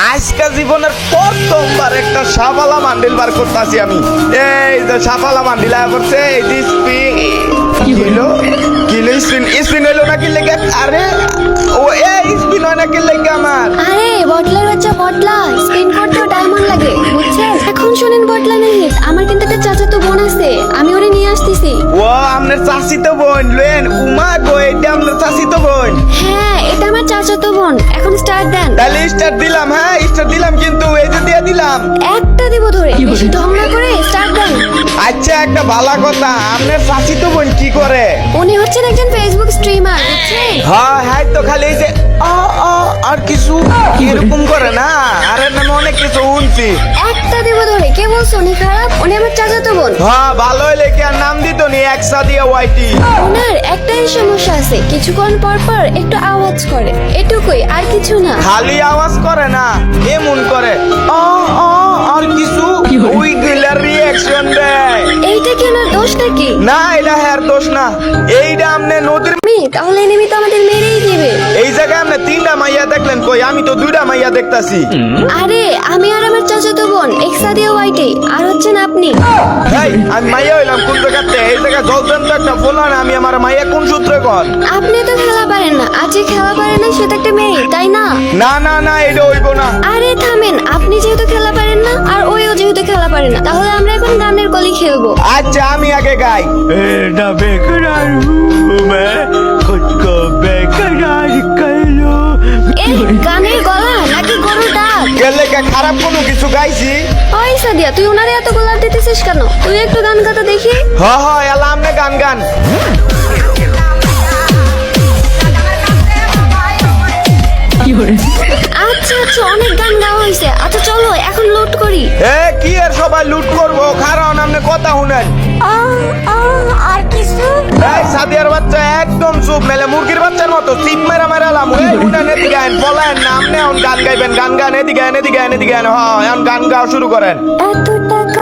আজকে জীবনের প্রথমবার একটা সাফালা মান্ডিল বার করতেছি আমি। এই যে সাফালা মান্ডিল আয়া করছে, এই যে কিলো কিলো স্পিন হইলো নাকি লেগে? আরে ও এই স্পিন হয় নাকি লেগে আমার? আরে বটলার বাচ্চা বটলা, স্পিন করতেও ডায়মন্ড লাগে বুঝছেন? এখন শুনেন বটলা নাহিদ, আমার কিন্তু একটা চাচাতো বোন আছে, আমি ওরে নিয়ে আসতেছি। ও আপনার চাচিতো বোন লেন? উমা গো, এটা আপনার চাচিতো বোন? হ্যাঁ, এটা আমার চাচাতো বোন। এখন স্টার্ট দেন। তাহলে স্টার্ট দিলাম। হ্যাঁ স্টার্ট দিলাম, কিন্তু এই যে দিয়ে দিলাম একটা দিব ধরে, বেশি ঢং না করে স্টার্ট দেন। আচ্ছা একটা ভালো কথা, আপনার চাচিতো বোন কি করে? উনি হচ্ছেন একজন ফেসবুক স্ট্রিমার বুঝছেন? হ্যাঁ হ্যাঁ, তো খালি এই যে আর কিছু এরকম করে না? আরে না, আমি অনেক কিছু শুনছি। একটা দিব ধরে, কে বলছো উনি খারাপ? উনি আমার চাচাতো বোন। হ্যাঁ ভালো হইলে কি আর নাম দিত নি একসা দিয়ে ওয়াইটি? ওনার একটাই সমস্যা আছে, কিছুক্ষণ পর পর একটু আওয়াজ করে, এটুকুই, আর কিছু না। খালি আওয়াজ করে না, এমন করে আর কিছু ওই গুলার রিঅ্যাকশন দেয়। এইটা কি ওনার দোষ নাকি? না এটা হ্যার দোষ না, এইটা আমনে নদীর। তাহলে এনিমি তো আমাদের মেরেই দিবে। এই জায়গায় আপনি তিনটা মাইয়া দেখলেন কই? আমি তো দুইটা মাইয়া দেখতাছি। আরে আমি আর আমার চাচাতো বোন একসাথে ওয়াইটে, আর হচ্ছেন আপনি। এই আমি মাইয়া হইলাম কোন জায়গাতে? এই জায়গায় জলতেন তো একটা বলা না, আমি আমার মাইয়া কোন সূত্রে কর? আপনি তো খেলা পারেন না, আজ যে খেলা পারেন না সে তো একটা মেয়ে, তাই না? না না না, এটা হইব না। আরে থামেন, আপনি যেহেতু খেলা পারেন না আর ওইও যেহেতু খেলা পারে না, তাহলে আমরা এখন গানের কলি খেলবো। আচ্ছা আমি আগে গাই। এটা বেকরার হুমে খুদকো বেকরার করলো। এই গানের গলা নাকি গরুর ডাক? গেলে কে খারাপ কোনো কিছু গাইছি? ওই সাদিয়া, তুই ওনারে এত গোলাপ দিতেছিস কেন? তুই একটু গান গাতা দেখি। হ হ, এলা আমনে গান গান। আচ্ছা আচ্ছা, অনেক গান গাওয়া হয়েছে। আচ্ছা চলো এখন লুট করি। এ কি আর সবাই লুট করবো? কারণ আমনে কথা শুনেন। আর কিছু? এই সাদিয়ার বাচ্চা একদম চুপ, মেলে মুরগির বাচ্চার মতো চিপ মেরা মেরালাম। এই উঠেন এদিকে আইন, পলায়েন না। আপনি এখন গান গাইবেন, গান গান, এদিকে আইন, এদিকে আইন, এদিকে আইন। হ্যাঁ এখন গান গাওয়া শুরু করেন। এত টাকা